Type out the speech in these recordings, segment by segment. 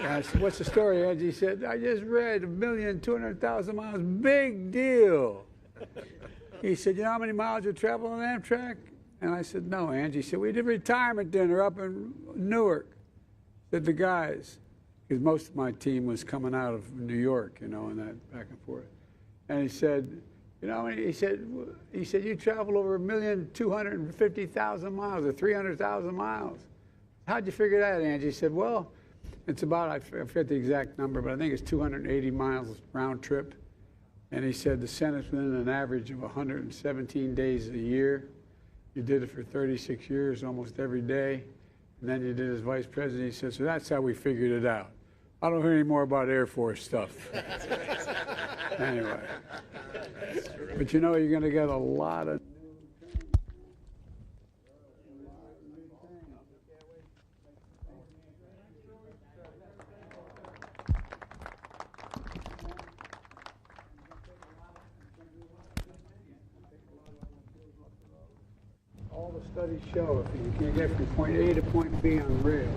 I said, what's the story, Angie? He said, I just read 1,200,000 miles, big deal. He said, you know how many miles you travel on Amtrak? And I said, no, Angie. He said, we did retirement dinner up in Newark. Said the guys, because most of my team was coming out of New York, you know, and that back and forth. And he said, you know, he said, you travel over 1,250,000 miles or 300,000 miles. How'd you figure that, Angie? He said, well, it's about, I forget the exact number, but I think it's 280 miles round trip. And he said the Senate's within an average of 117 days a year. You did it for 36 years, almost every day. And then you did as vice president. He said, so that's how we figured it out. I don't hear any more about Air Force stuff. Anyway. But you know, you're going to get a lot of all the studies show if you can't get from point A to point B on rail.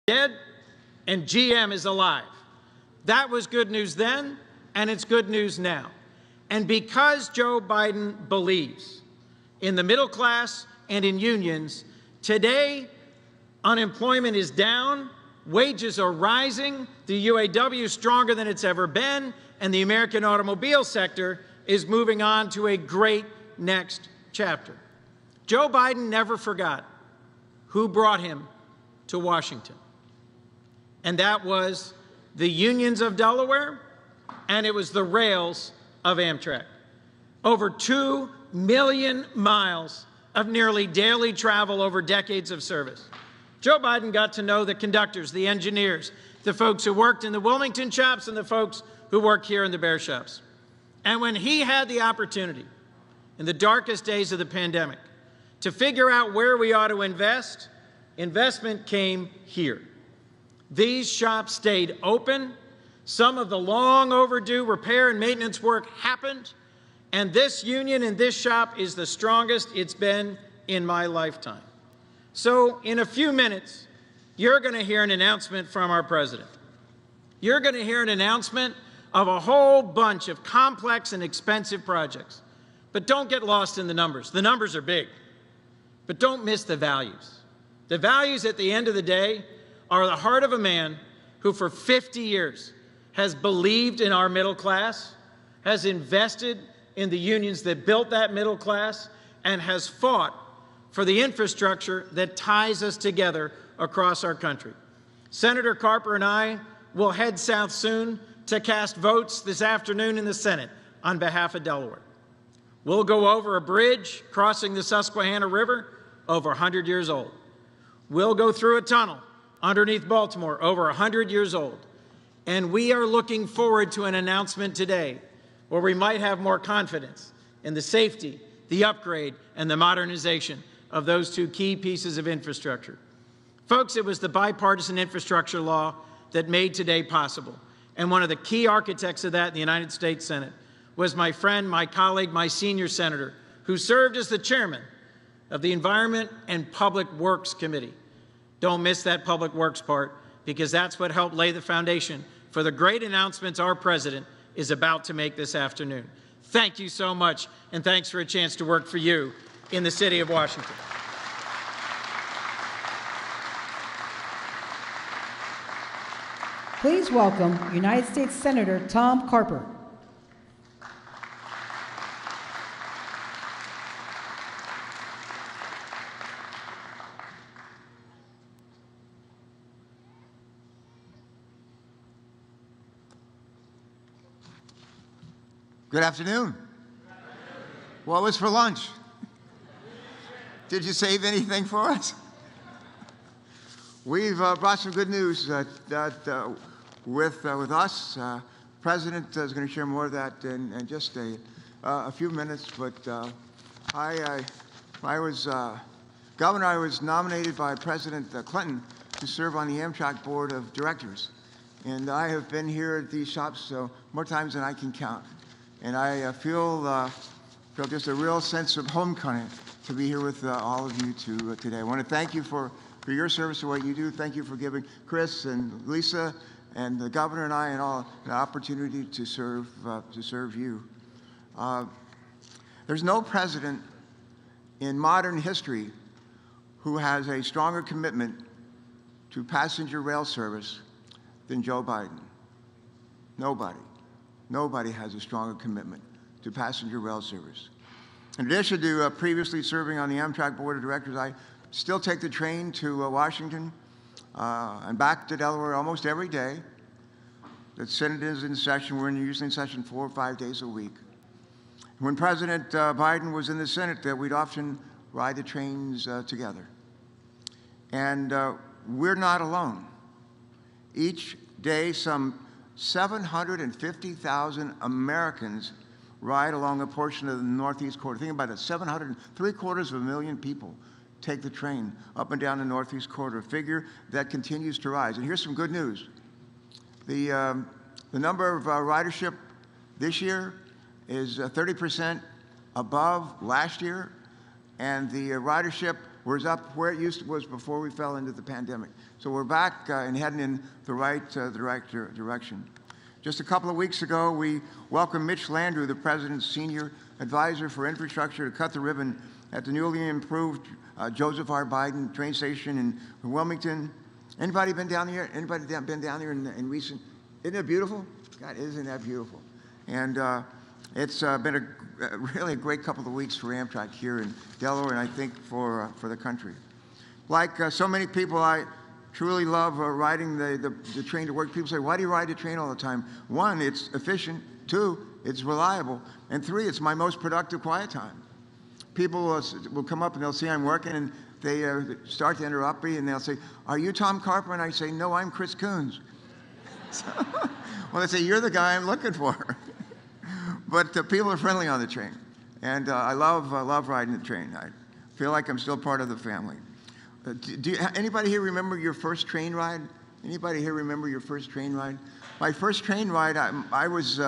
Dead and GM is alive. That was good news then, and it's good news now. And because Joe Biden believes in the middle class and in unions, today unemployment is down, wages are rising, the UAW is stronger than it's ever been, and the American automobile sector is moving on to a great next chapter. Joe Biden never forgot who brought him to Washington. And that was the unions of Delaware, and it was the rails of Amtrak. Over 2 million miles of nearly daily travel over decades of service. Joe Biden got to know the conductors, the engineers, the folks who worked in the Wilmington shops and the folks who work here in the Bear shops. And when he had the opportunity in the darkest days of the pandemic to figure out where we ought to invest, investment came here. These shops stayed open. Some of the long overdue repair and maintenance work happened, and this union in this shop is the strongest it's been in my lifetime. So in a few minutes, you're going to hear an announcement from our president. You're going to hear an announcement of a whole bunch of complex and expensive projects. But don't get lost in the numbers. The numbers are big, but don't miss the values. The values at the end of the day are the heart of a man who for 50 years has believed in our middle class, has invested in the unions that built that middle class, and has fought for the infrastructure that ties us together across our country. Senator Carper and I will head south soon to cast votes this afternoon in the Senate on behalf of Delaware. We'll go over a bridge crossing the Susquehanna River, over 100 years old. We'll go through a tunnel underneath Baltimore, over 100 years old. And we are looking forward to an announcement today where we might have more confidence in the safety, the upgrade, and the modernization of those two key pieces of infrastructure. Folks, it was the bipartisan infrastructure law that made today possible. And one of the key architects of that in the United States Senate was my friend, my colleague, my senior senator, who served as the chairman of the Environment and Public Works Committee. Don't miss that public works part, because that's what helped lay the foundation for the great announcements our president is about to make this afternoon. Thank you so much, and thanks for a chance to work for you in the city of Washington. Please welcome United States Senator Tom Carper. Good afternoon. What was for lunch? Did you save anything for us? We've brought some good news with us. President is going to share more of that in just a few minutes. But I was governor. I was nominated by President Clinton to serve on the Amtrak board of directors, and I have been here at these shops more times than I can count. And I feel just a real sense of homecoming to be here with all of you today. I want to thank you for your service and what you do. Thank you for giving Chris and Lisa and the governor and I and all an opportunity to serve you. There's no president in modern history who has a stronger commitment to passenger rail service than Joe Biden. Nobody. Nobody has a stronger commitment to passenger rail service. In addition to previously serving on the Amtrak Board of Directors, I still take the train to Washington and back to Delaware almost every day. The Senate is in session. We're usually in session 4 or 5 days a week. When President Biden was in the Senate, we'd often ride the trains together. And we're not alone. Each day, some 750,000 Americans ride along a portion of the Northeast Corridor. Think about it, 3/4 people take the train up and down the Northeast Corridor, a figure that continues to rise. And here's some good news. The number of ridership this year is 30% above last year, and the ridership was up where it was before we fell into the pandemic. So we're back and heading in the right direction. Just a couple of weeks ago, we welcomed Mitch Landrieu, the president's senior advisor for infrastructure, to cut the ribbon at the newly improved Joseph R. Biden train station in Wilmington. Anybody been down here? Anybody been down here in recent? Isn't it beautiful? God, isn't that beautiful? And it's been a really great couple of weeks for Amtrak here in Delaware, and I think for the country. Like so many people, I truly love riding the train to work. People say, why do you ride the train all the time? 1, it's efficient. 2, it's reliable. And 3, it's my most productive quiet time. People will come up and they'll see I'm working, and they start to interrupt me, and they'll say, are you Tom Carper? And I say, no, I'm Chris Coons. Well, they say, you're the guy I'm looking for. But people are friendly on the train. And I love riding the train. I feel like I'm still part of the family. Anybody here remember your first train ride? Anybody here remember your first train ride? My first train ride, I was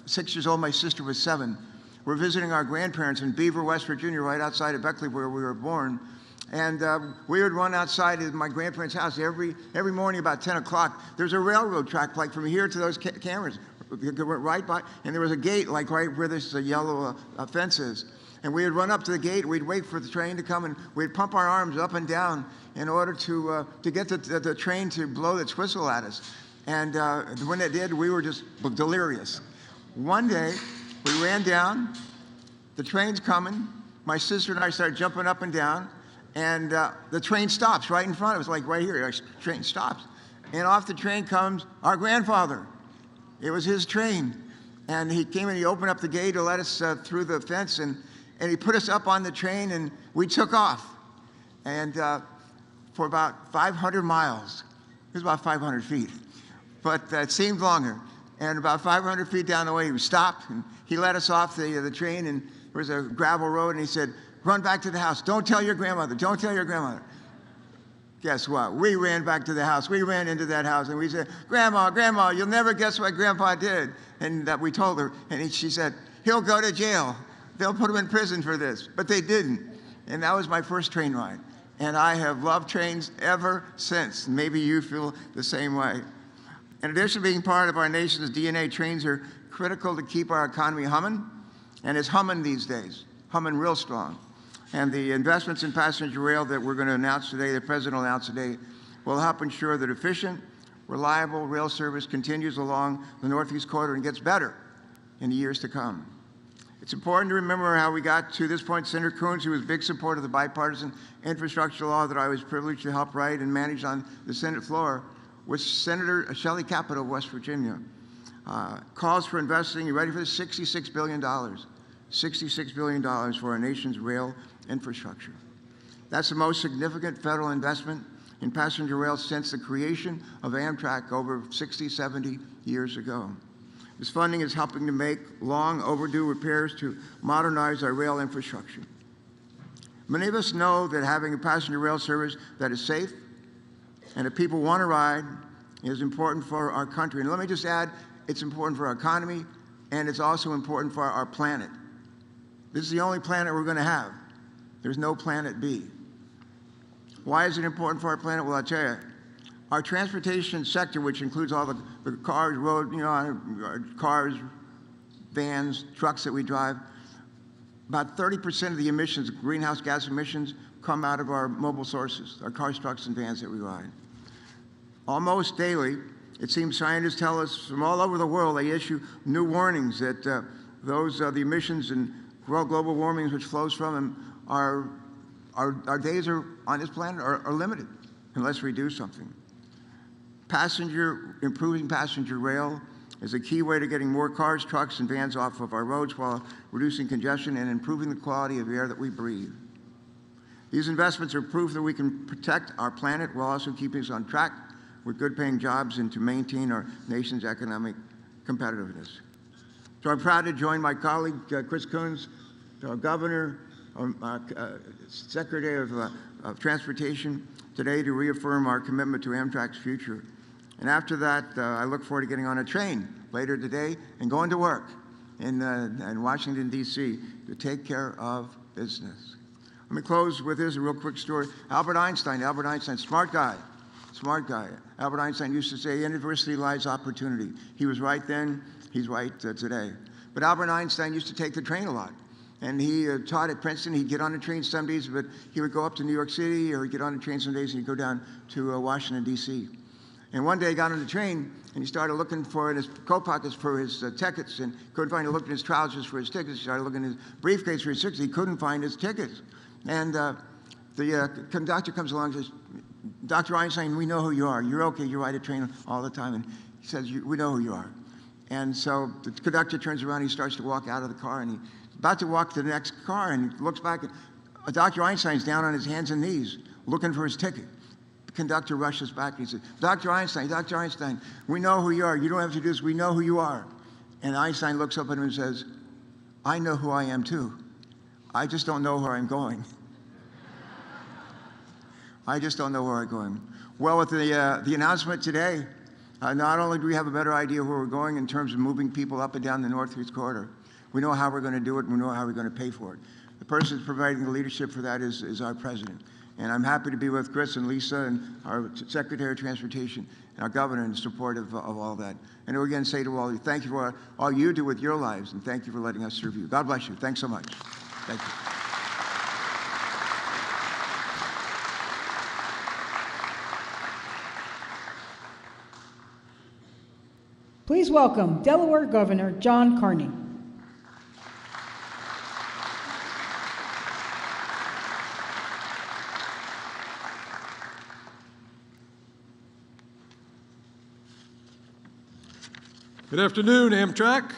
6 years old, my sister was 7. We're visiting our grandparents in Beaver, West Virginia, right outside of Beckley, where we were born. And we would run outside of my grandparents' house every morning about 10 o'clock. There's a railroad track, like from here to those cameras. It went right by, and there was a gate, like right where this yellow fence is. And we would run up to the gate, we'd wait for the train to come, and we'd pump our arms up and down in order to get the train to blow its whistle at us. And when it did, we were just delirious. One day, we ran down, the train's coming, my sister and I started jumping up and down, and the train stops right in front of us, like right here, the train stops. And off the train comes our grandfather. It was his train. And he came and he opened up the gate to let us through the fence, and he put us up on the train, and we took off. And for about 500 miles, it was about 500 feet, but it seemed longer. And about 500 feet down the way, we stopped, and he let us off the train, and there was a gravel road, and he said, "Run back to the house. Don't tell your grandmother. Don't tell your grandmother." Guess what? We ran back to the house. We ran into that house, and we said, "Grandma, Grandma, you'll never guess what Grandpa did." And we told her, and she said, "He'll go to jail. They'll put him in prison for this." But they didn't. And that was my first train ride. And I have loved trains ever since. Maybe you feel the same way. In addition to being part of our nation's DNA, trains are critical to keep our economy humming. And it's humming these days, humming real strong. And the investments in passenger rail that we're going to announce today, the President will announce today, will help ensure that efficient, reliable rail service continues along the Northeast Corridor and gets better in the years to come. It's important to remember how we got to this point. Senator Coons, who was a big supporter of the bipartisan infrastructure law that I was privileged to help write and manage on the Senate floor, was Senator Shelley Capito of West Virginia. Calls for investing, you ready for this? $66 billion. $66 billion for our nation's rail infrastructure. That's the most significant federal investment in passenger rail since the creation of Amtrak over 60, 70 years ago. This funding is helping to make long overdue repairs to modernize our rail infrastructure. Many of us know that having a passenger rail service that is safe and that people want to ride is important for our country. And let me just add, it's important for our economy, and it's also important for our planet. This is the only planet we're going to have. There's no planet B. Why is it important for our planet? Well, I'll tell you. Our transportation sector, which includes all the cars, cars, vans, trucks that we drive, about 30% of the emissions, greenhouse gas emissions, come out of our mobile sources, our cars, trucks, and vans that we ride. Almost daily, it seems scientists tell us from all over the world, they issue new warnings that the emissions and global warming which flows from them our days on this planet are limited unless we do something. Improving passenger rail is a key way to getting more cars, trucks, and vans off of our roads while reducing congestion and improving the quality of the air that we breathe. These investments are proof that we can protect our planet while also keeping us on track with good-paying jobs and to maintain our nation's economic competitiveness. So I'm proud to join my colleague, Chris Coons, our Governor, Secretary of Transportation, today to reaffirm our commitment to Amtrak's future. And after that, I look forward to getting on a train later today and going to work in Washington, D.C. to take care of business. Let me close with this, a real quick story. Albert Einstein, smart guy. Albert Einstein used to say, "In adversity lies opportunity." He was right then, he's right today. But Albert Einstein used to take the train a lot. And he taught at Princeton. He'd get on the train some days, but he would go up to New York City, or he'd get on the train some days and he'd go down to Washington, D.C. And one day he got on the train and he started looking in his coat pockets for his tickets, and couldn't find it. He looked in his trousers for his tickets. He started looking in his briefcase for his tickets. He couldn't find his tickets. And the conductor comes along and says, "Dr. Einstein, we know who you are. You're okay. You ride a train all the time." And he says, "We know who you are." And so the conductor turns around, he starts to walk out of the car, and he's about to walk to the next car, and he looks back, and Dr. Einstein's down on his hands and knees looking for his ticket. The conductor rushes back, and he says, Dr. Einstein, we know who you are. You don't have to do this. We know who you are." And Einstein looks up at him and says, "I know who I am too. I just don't know where I'm going." I just don't know where I'm going. Well, with the announcement today, not only do we have a better idea where we're going in terms of moving people up and down the Northeast Corridor, we know how we're going to do it, and we know how we're going to pay for it. The person that's providing the leadership for that is our president. And I'm happy to be with Chris and Lisa and our Secretary of Transportation and our governor in support of all that. And I again say to all of you, thank you for all you do with your lives, and thank you for letting us serve you. God bless you. Thanks so much. Thank you. Please welcome Delaware Governor John Carney. Good afternoon, Amtrak.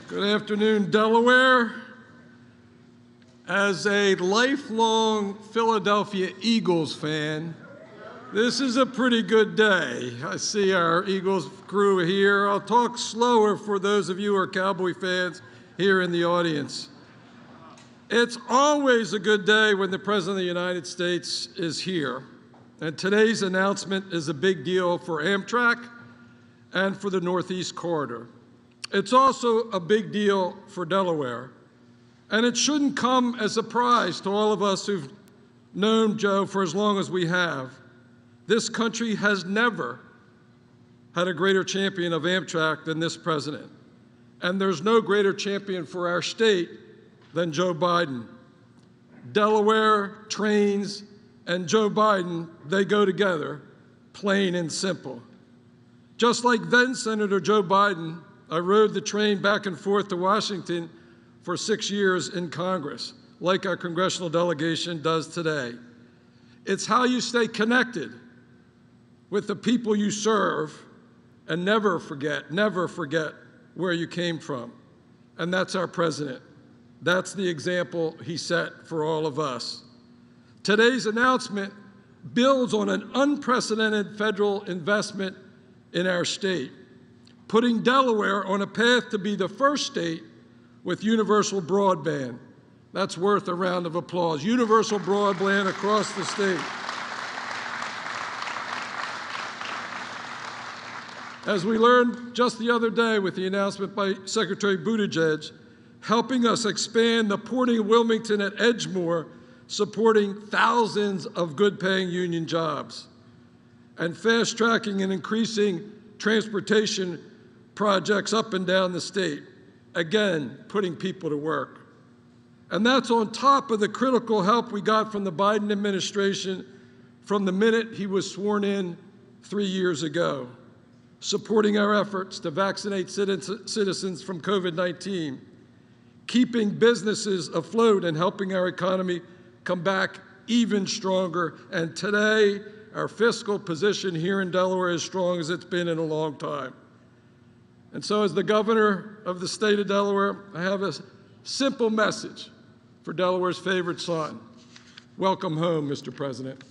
Good afternoon, Delaware. As a lifelong Philadelphia Eagles fan, this is a pretty good day. I see our Eagles crew here. I'll talk slower for those of you who are Cowboy fans here in the audience. It's always a good day when the President of the United States is here. And today's announcement is a big deal for Amtrak and for the Northeast Corridor. It's also a big deal for Delaware. And it shouldn't come as a surprise to all of us who've known Joe for as long as we have. This country has never had a greater champion of Amtrak than this president. And there's no greater champion for our state than Joe Biden. Delaware, trains, and Joe Biden, they go together, plain and simple. Just like then Senator Joe Biden, I rode the train back and forth to Washington for 6 years in Congress, like our congressional delegation does today. It's how you stay connected with the people you serve and never forget where you came from. And that's our president. That's the example he set for all of us. Today's announcement builds on an unprecedented federal investment in our state, putting Delaware on a path to be the first state with universal broadband. That's worth a round of applause. Universal broadband across the state. As we learned just the other day with the announcement by Secretary Buttigieg, helping us expand the porting of Wilmington at Edgemoor, supporting thousands of good-paying union jobs, and fast-tracking and increasing transportation projects up and down the state, again, putting people to work. And that's on top of the critical help we got from the Biden administration from the minute he was sworn in 3 years ago, supporting our efforts to vaccinate citizens from COVID-19, keeping businesses afloat and helping our economy come back even stronger. And today, our fiscal position here in Delaware is as strong as it's been in a long time. And so as the governor of the state of Delaware, I have a simple message for Delaware's favorite son. Welcome home, Mr. President.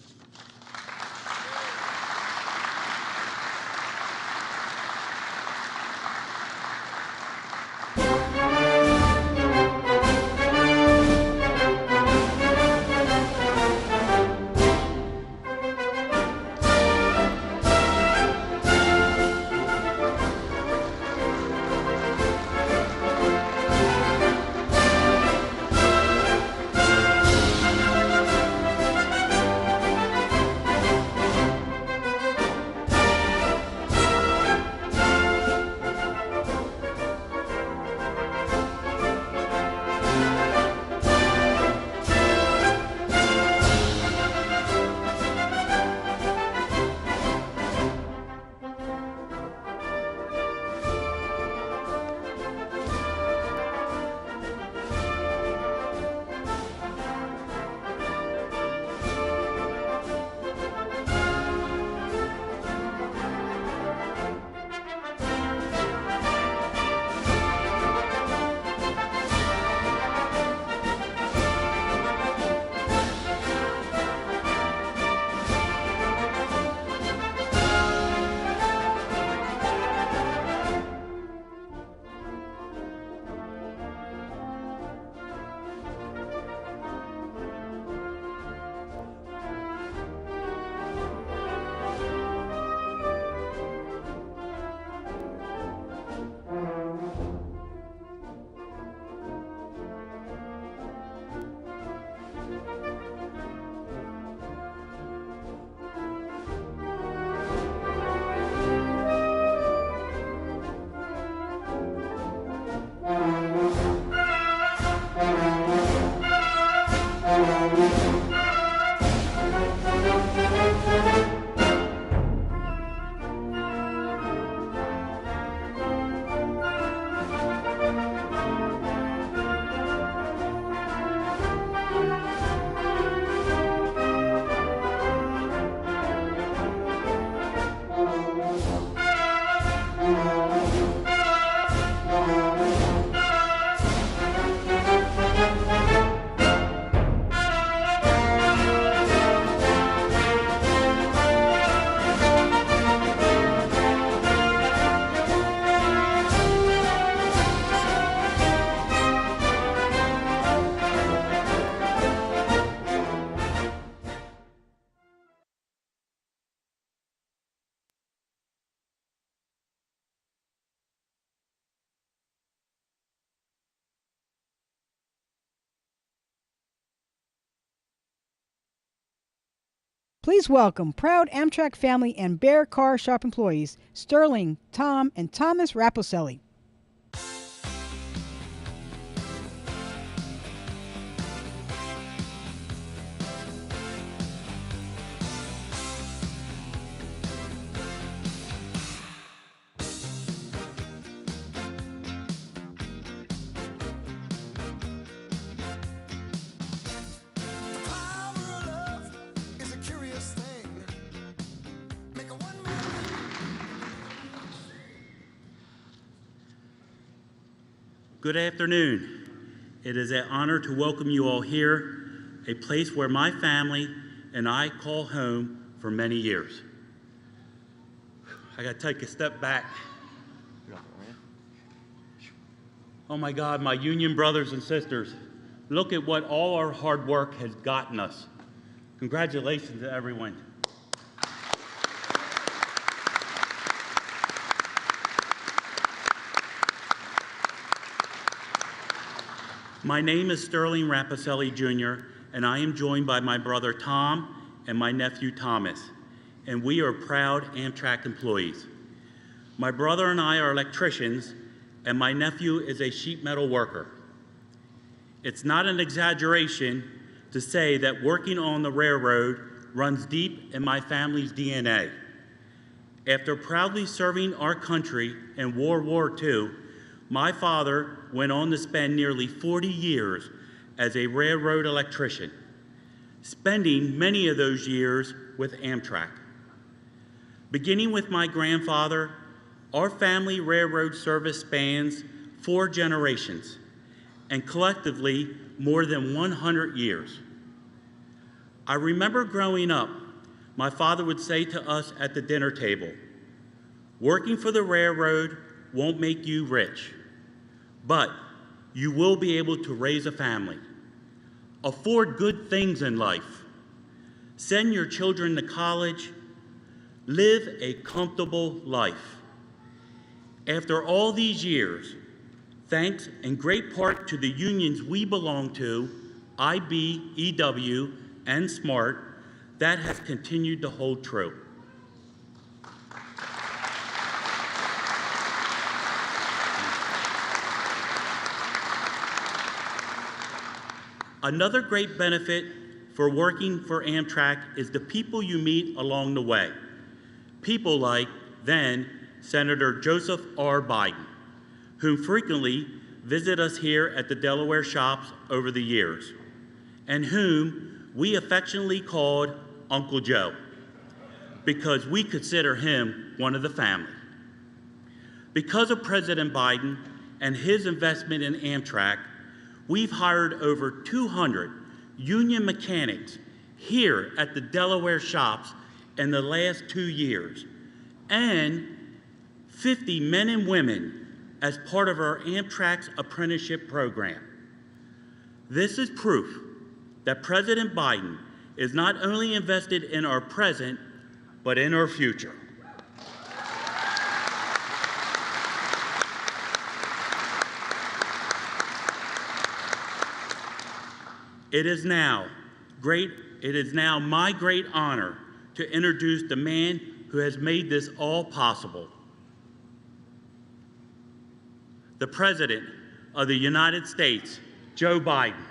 Please welcome proud Amtrak family and Bear Car Shop employees, Sterling, Tom, and Thomas Raposelli. Good afternoon. It is an honor to welcome you all here, a place where my family and I call home for many years. I gotta take a step back. Oh my God, my union brothers and sisters, look at what all our hard work has gotten us. Congratulations to everyone. My name is Sterling Raposelli Jr., and I am joined by my brother Tom and my nephew Thomas, and we are proud Amtrak employees. My brother and I are electricians, and my nephew is a sheet metal worker. It's not an exaggeration to say that working on the railroad runs deep in my family's DNA. After proudly serving our country in World War II, my father went on to spend nearly 40 years as a railroad electrician, spending many of those years with Amtrak. Beginning with my grandfather, our family railroad service spans 4 generations and collectively more than 100 years. I remember growing up, my father would say to us at the dinner table, "Working for the railroad won't make you rich, but you will be able to raise a family, afford good things in life, send your children to college, live a comfortable life." After all these years, thanks in great part to the unions we belong to, IB, EW, and SMART, that has continued to hold true. Another great benefit for working for Amtrak is the people you meet along the way. People like then Senator Joseph R. Biden, who frequently visit us here at the Delaware shops over the years, and whom we affectionately called Uncle Joe, because we consider him one of the family. Because of President Biden and his investment in Amtrak, we've hired over 200 union mechanics here at the Delaware shops in the last 2 years, and 50 men and women as part of our Amtrak's apprenticeship program. This is proof that President Biden is not only invested in our present, but in our future. It is now my great honor to introduce the man who has made this all possible. The President of the United States, Joe Biden.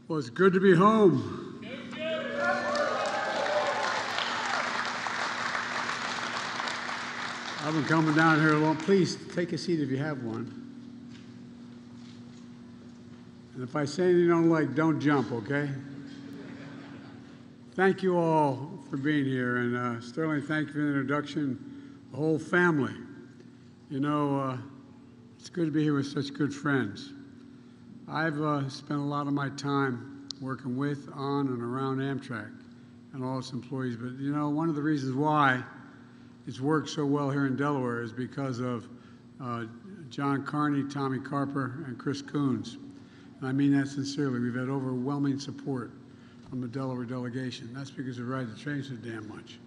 Well, it's good to be home. I've been coming down here alone. Please take a seat if you have one. And if I say anything you don't like, don't jump, okay? thank you all for being here. And Sterling, thank you for the introduction. The whole family. You know, it's good to be here with such good friends. I've spent a lot of my time working with, on, and around Amtrak and all its employees. But, you know, one of the reasons why it's worked so well here in Delaware is because of John Carney, Tommy Carper, and Chris Coons. And I mean that sincerely. We've had overwhelming support from the Delaware delegation. That's because we ride the train so damn much.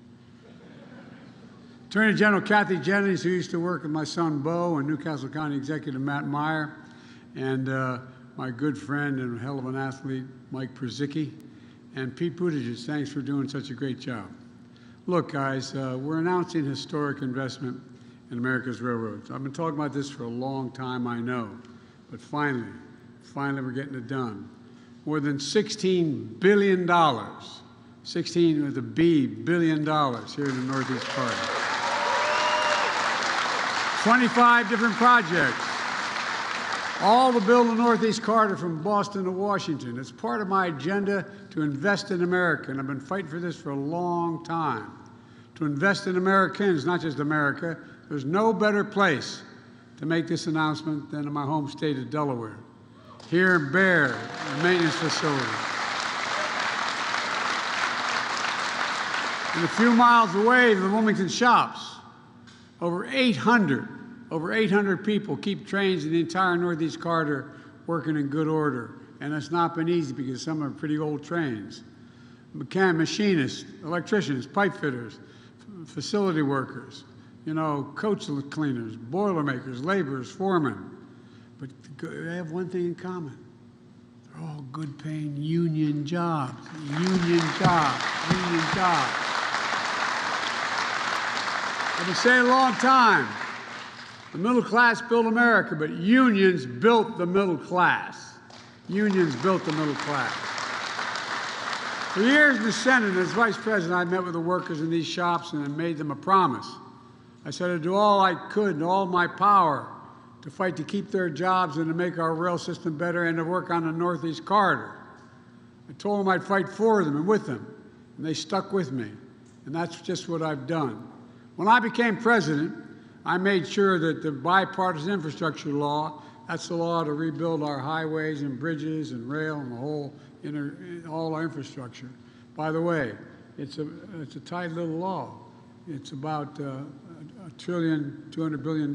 Attorney General Kathy Jennings, who used to work with my son Bo, and Newcastle County Executive Matt Meyer, and my good friend and hell of an athlete, Mike Przicki, and Pete Buttigieg, thanks for doing such a great job. Look, guys, we're announcing historic investment in America's railroads. I've been talking about this for a long time, I know, but finally we're getting it done. More than $16 billion, 16 with a B, billion dollars here in the Northeast Corridor. 25 different projects, all to build the Northeast Corridor from Boston to Washington. It's part of my agenda to invest in America, and I've been fighting for this for a long time. To invest in Americans, not just America. There's no better place to make this announcement than in my home state of Delaware. Here in Bear, the maintenance facility. And a few miles away, the Wilmington shops. Over 800 people keep trains in the entire Northeast Corridor working in good order. And it's not been easy because some are pretty old trains. Machinists, electricians, pipe fitters, facility workers, you know, coach cleaners, boilermakers, laborers, foremen. But they have one thing in common. They're all good paying union jobs. Union jobs. Union jobs. I've been saying a long time. The middle class built America, but unions built the middle class. Unions built the middle class. For years in the Senate, as Vice President, I met with the workers in these shops and I made them a promise. I said I'd do all I could and all my power to fight to keep their jobs and to make our rail system better and to work on the Northeast Corridor. I told them I'd fight for them and with them, and they stuck with me. And that's just what I've done. When I became president, I made sure that the bipartisan infrastructure law, that's the law to rebuild our highways and bridges and rail and the whole all our infrastructure. By the way, it's a tight little law. It's about $1.2 billion,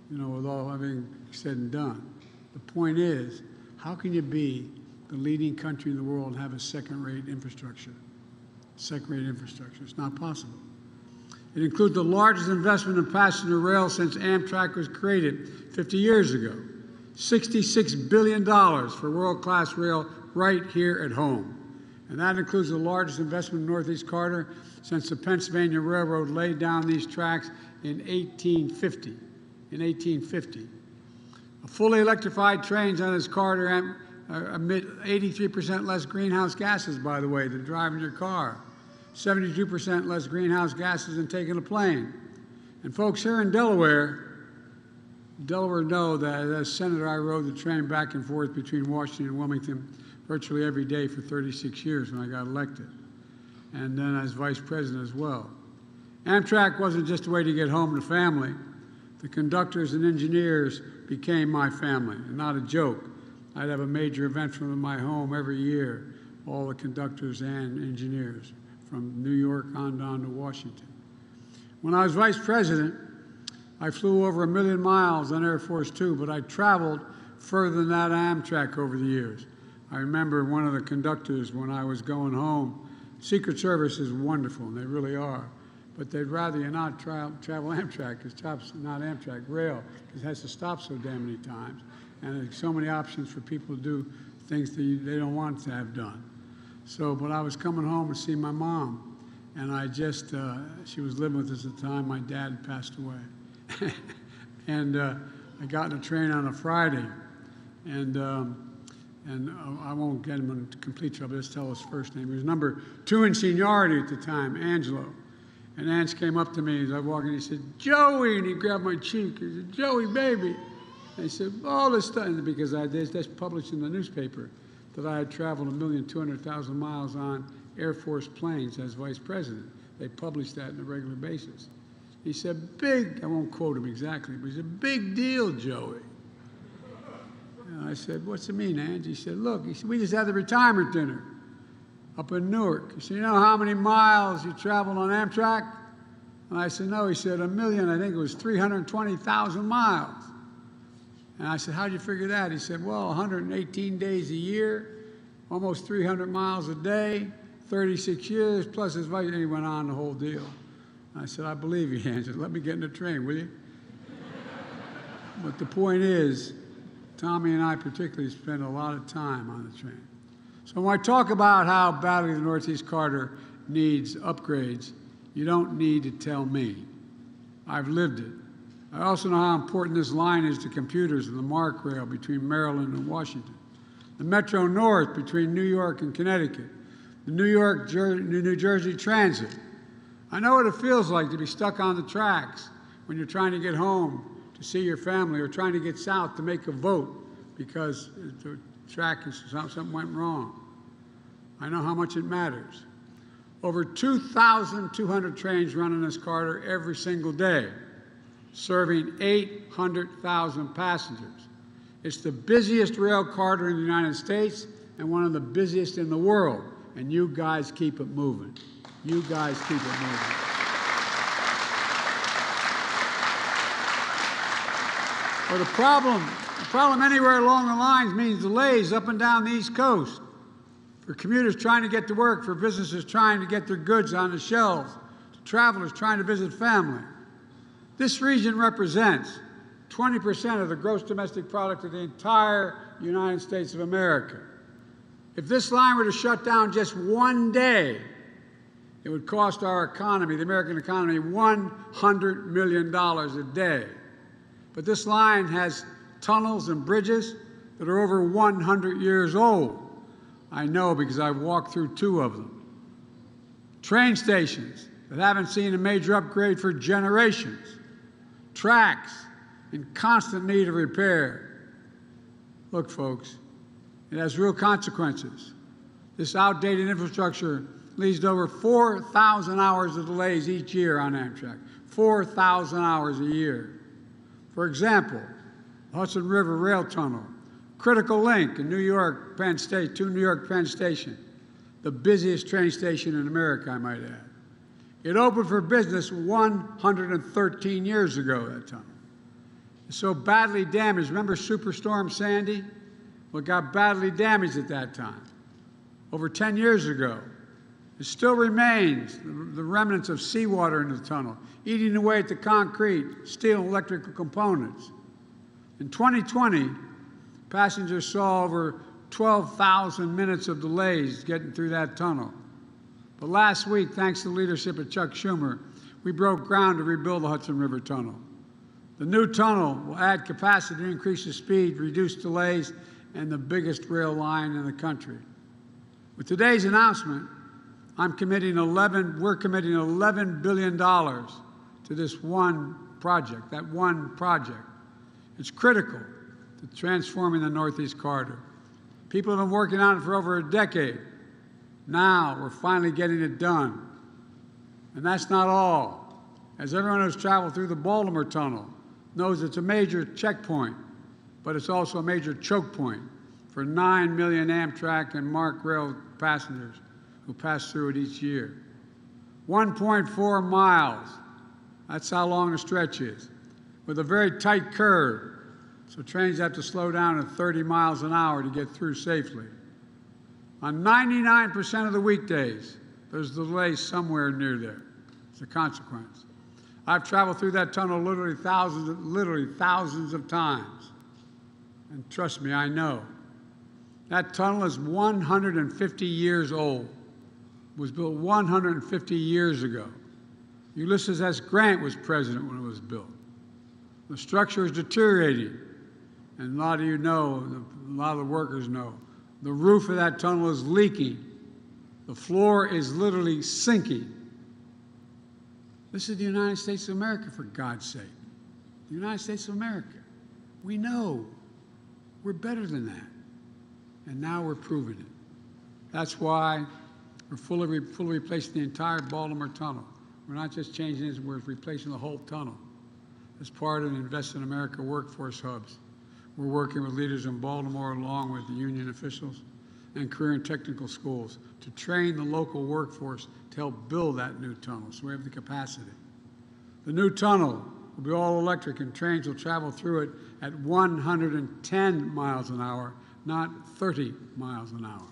you know, with all everything said and done. The point is, how can you be the leading country in the world and have a second-rate infrastructure? Second-rate infrastructure. It's not possible. It includes the largest investment in passenger rail since Amtrak was created 50 years ago. $66 billion for world-class rail right here at home. And that includes the largest investment in the Northeast Corridor since the Pennsylvania Railroad laid down these tracks in 1850. A fully electrified trains on this corridor emit 83% less greenhouse gases, by the way, than driving your car. 72% less greenhouse gases than taking a plane. And folks, here in Delaware know that as senator, I rode the train back and forth between Washington and Wilmington virtually every day for 36 years when I got elected, and then as vice president as well. Amtrak wasn't just a way to get home to family. The conductors and engineers became my family, and not a joke. I'd have a major event from my home every year, all the conductors and engineers, from New York on down to Washington. When I was vice president, I flew over 1 million miles on Air Force Two, but I traveled further than that Amtrak over the years. I remember one of the conductors when I was going home. Secret Service is wonderful, and they really are, but they'd rather you not travel Amtrak, because it's not Amtrak, rail, because it has to stop so damn many times, and there's so many options for people to do things that they don't want to have done. So, but I was coming home to see my mom, and I just, she was living with us at the time. My dad had passed away. And I got in a train on a Friday, and I won't get him into complete trouble, just tell his first name. He was number 2 in seniority at the time, Angelo. And Ange came up to me as I walked in, he said, "Joey," and he grabbed my cheek. He said, "Joey, baby." And he said, all this stuff, because that's published in the newspaper, that I had traveled 1,200,000 miles on Air Force planes as vice president. They publish that on a regular basis. He said, big, I won't quote him exactly, but he said, big deal, Joey. And I said, what's it mean, Angie? He said, look, he said, we just had the retirement dinner up in Newark. He said, you know how many miles you traveled on Amtrak? And I said, no. He said, 1,000,000, I think it was 320,000 miles. And I said, how'd you figure that? He said, well, 118 days a year, almost 300 miles a day, 36 years, plus his wife. And he went on the whole deal. I said, I believe you, Angela. Let me get in the train, will you? But the point is, Tommy and I particularly spend a lot of time on the train. So when I talk about how badly the Northeast Corridor needs upgrades, you don't need to tell me. I've lived it. I also know how important this line is to computers and the MARC rail between Maryland and Washington, the Metro North between New York and Connecticut, the New Jersey Transit. I know what it feels like to be stuck on the tracks when you're trying to get home to see your family or trying to get south to make a vote because the track is something went wrong. I know how much it matters. Over 2,200 trains run in this corridor every single day, serving 800,000 passengers. It's the busiest rail corridor in the United States and one of the busiest in the world. And you guys keep it moving. You guys keep it moving. Well, the problem anywhere along the lines means delays up and down the East Coast. For commuters trying to get to work, for businesses trying to get their goods on the shelves, to travelers trying to visit family. This region represents 20% of the gross domestic product of the entire United States of America. If this line were to shut down just one day, it would cost our economy, the American economy, $100 million a day. But this line has tunnels and bridges that are over 100 years old. I know because I've walked through 2 of them. Train stations that haven't seen a major upgrade for generations. Tracks in constant need of repair. Look, folks, it has real consequences. This outdated infrastructure leads to over 4,000 hours of delays each year on Amtrak. 4,000 hours a year. For example, the Hudson River Rail Tunnel, critical link in New York Penn State to New York Penn Station, the busiest train station in America, I might add. It opened for business 113 years ago, that tunnel. It's so badly damaged. Remember Superstorm Sandy? Well, it got badly damaged at that time, over 10 years ago. It still remains the remnants of seawater in the tunnel, eating away at the concrete, steel, and electrical components. In 2020, passengers saw over 12,000 minutes of delays getting through that tunnel. But last week, thanks to the leadership of Chuck Schumer, we broke ground to rebuild the Hudson River Tunnel. The new tunnel will add capacity, increase the speed, reduce delays, and the biggest rail line in the country. With today's announcement, we're committing $11 billion to this one project, that one project. It's critical to transforming the Northeast Corridor. People have been working on it for over a decade. Now we're finally getting it done. And that's not all. As everyone who's traveled through the Baltimore Tunnel knows, it's a major checkpoint, but it's also a major choke point for 9 million Amtrak and MARC rail passengers who pass through it each year. 1.4 miles, that's how long the stretch is, with a very tight curve, so trains have to slow down at 30 miles an hour to get through safely. On 99% of the weekdays, there's delays somewhere near there. It's a consequence. I've traveled through that tunnel literally thousands of times. And trust me, I know. That tunnel is 150 years old. It was built 150 years ago. Ulysses S. Grant was president when it was built. The structure is deteriorating. And a lot of you know, a lot of the workers know, the roof of that tunnel is leaking. The floor is literally sinking. This is the United States of America, for God's sake. The United States of America. We know we're better than that. And now we're proving it. That's why We're fully replacing the entire Baltimore tunnel. We're not just changing it, we're replacing the whole tunnel. As part of the Invest in America workforce hubs, we're working with leaders in Baltimore along with the union officials and career and technical schools to train the local workforce to help build that new tunnel so we have the capacity. The new tunnel will be all electric and trains will travel through it at 110 miles an hour, not 30 miles an hour.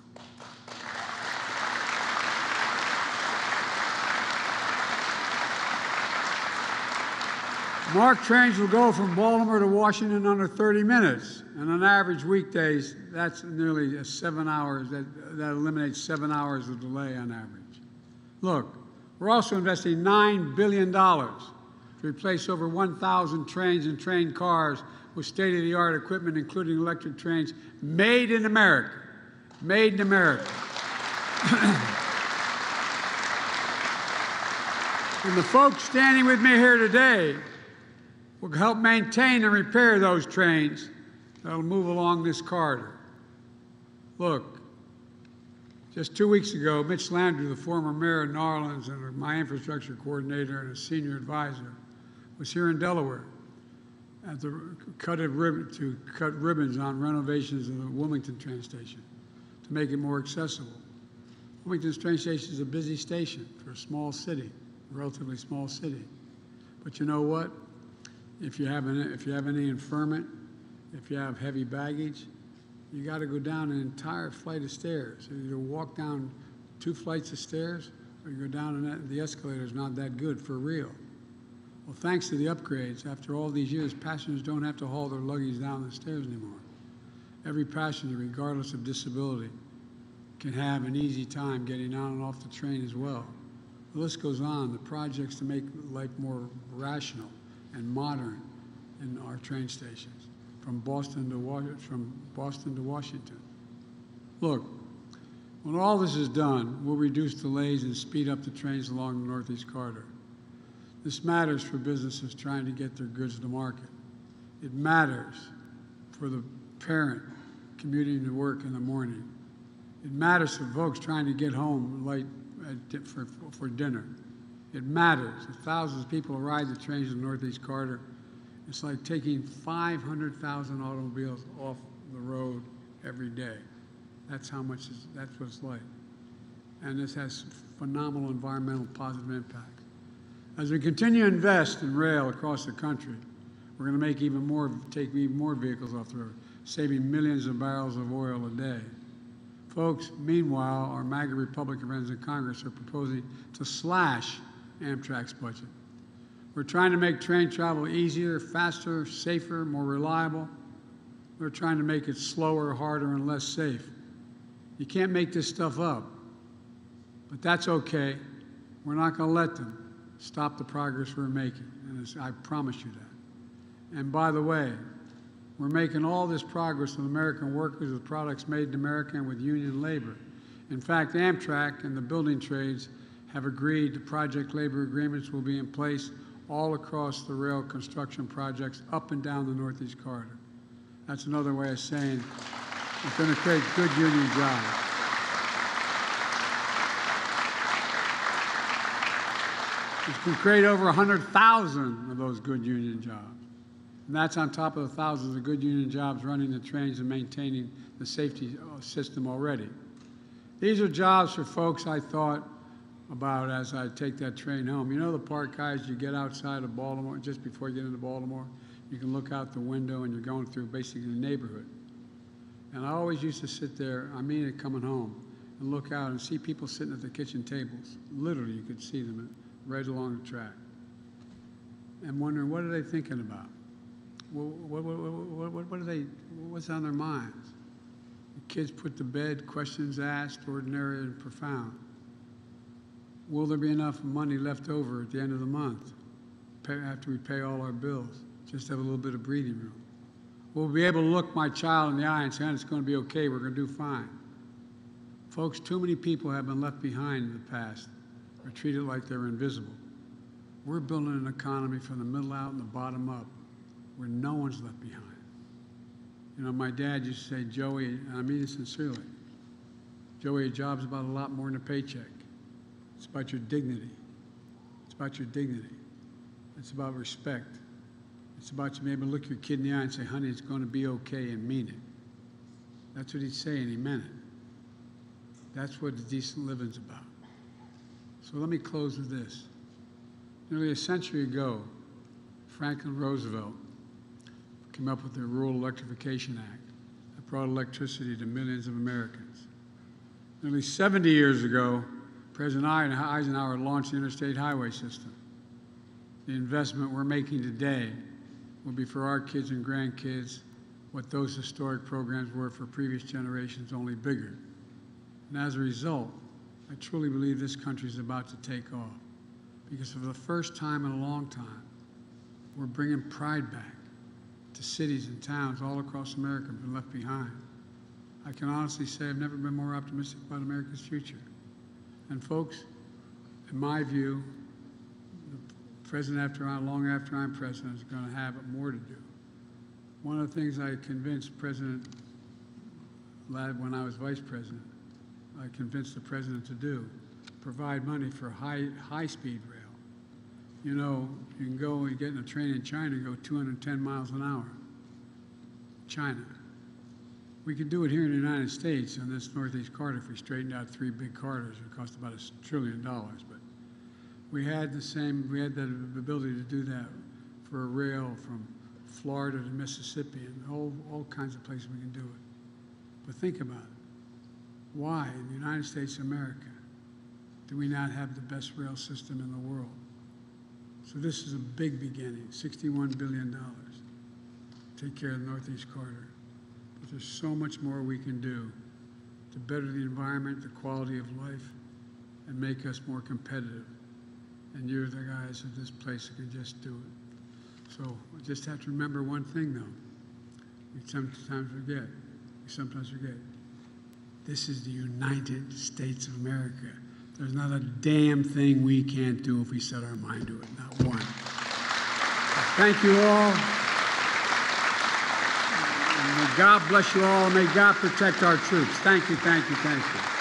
MARC trains will go from Baltimore to Washington in under 30 minutes. And on average weekdays, that's nearly 7 hours. That eliminates 7 hours of delay on average. Look, we're also investing $9 billion to replace over 1,000 trains and train cars with state-of-the-art equipment, including electric trains, made in America. Made in America. And the folks standing with me here today will help maintain and repair those trains that'll move along this corridor. Look, just 2 weeks ago, Mitch Landrieu, the former mayor of New Orleans and my infrastructure coordinator and a senior advisor, was here in Delaware at the cut ribbons on renovations of the Wilmington train station to make it more accessible. Wilmington train station is a busy station for a small city, a relatively small city. But you know what? If you have any infirmment, if you have heavy baggage, you got to go down an entire flight of stairs. You either walk down 2 flights of stairs, or you go down and the escalator is not that good for real. Well, thanks to the upgrades, after all these years, passengers don't have to haul their luggage down the stairs anymore. Every passenger, regardless of disability, can have an easy time getting on and off the train as well. The list goes on. The projects to make life more rational and modern in our train stations, from Boston to Washington. Look, when all this is done, we'll reduce delays and speed up the trains along the Northeast Corridor. This matters for businesses trying to get their goods to market. It matters for the parent commuting to work in the morning. It matters for folks trying to get home late for dinner. It matters. If thousands of people ride the trains in the Northeast Corridor, it's like taking 500,000 automobiles off the road every day. That's what it's like. And this has phenomenal environmental positive impact. As we continue to invest in rail across the country, we're going to take even more vehicles off the road, saving millions of barrels of oil a day. Folks, meanwhile, our MAGA Republican friends in Congress are proposing to slash Amtrak's budget. We're trying to make train travel easier, faster, safer, more reliable. We're trying to make it slower, harder, and less safe. You can't make this stuff up, but that's okay. We're not going to let them stop the progress we're making, and I promise you that. And by the way, we're making all this progress with American workers, with products made in America, and with union labor. In fact, Amtrak and the building trades have agreed that project labor agreements will be in place all across the rail construction projects up and down the Northeast Corridor. That's another way of saying it's going to create good union jobs. It can create over 100,000 of those good union jobs. And that's on top of the thousands of good union jobs running the trains and maintaining the safety system already. These are jobs for folks I thought about as I take that train home. You know the part, guys, you get outside of Baltimore, just before you get into Baltimore, you can look out the window and you're going through basically the neighborhood. And I always used to sit there, I mean it, coming home, and look out and see people sitting at the kitchen tables. Literally, you could see them right along the track. And wondering, what are they thinking about? What's on their minds? The kids put to bed, questions asked, ordinary and profound. Will there be enough money left over at the end of the month after we pay all our bills? Just have a little bit of breathing room. We'll be able to look my child in the eye and say, it's going to be okay, we're going to do fine. Folks, too many people have been left behind in the past or treated like they were invisible. We're building an economy from the middle out and the bottom up where no one's left behind. You know, my dad used to say, Joey, and I mean it sincerely, Joey, a job's about a lot more than a paycheck. It's about your dignity. It's about your dignity. It's about respect. It's about you being able to look your kid in the eye and say, honey, it's going to be okay, and mean it. That's what he'd say, and he meant it. That's what decent living's about. So let me close with this. Nearly a century ago, Franklin Roosevelt came up with the Rural Electrification Act that brought electricity to millions of Americans. Nearly 70 years ago, President Eisenhower launched the interstate highway system. The investment we're making today will be for our kids and grandkids what those historic programs were for previous generations, only bigger. And as a result, I truly believe this country is about to take off, because for the first time in a long time, we're bringing pride back to cities and towns all across America that have been left behind. I can honestly say I've never been more optimistic about America's future. And folks, in my view, the president long after I'm president is going to have more to do. One of the things I convinced President Ladd when I was vice president, I convinced the president to do, provide money for high-speed rail. You know, you can go and get in a train in China and go 210 miles an hour. China. We could do it here in the United States on this Northeast corridor if we straightened out 3 big corridors. It would cost about $1 trillion. But we had the ability to do that for a rail from Florida to Mississippi and all kinds of places we can do it. But think about it. Why, in the United States of America, do we not have the best rail system in the world? So this is a big beginning, $61 billion. Take care of the Northeast corridor. But there's so much more we can do to better the environment, the quality of life, and make us more competitive. And you're the guys at this place who can just do it. So we just have to remember one thing, though. We sometimes forget. This is the United States of America. There's not a damn thing we can't do if we set our mind to it, not one. Thank you all. And may God bless you all. May God protect our troops. Thank you, thank you, thank you.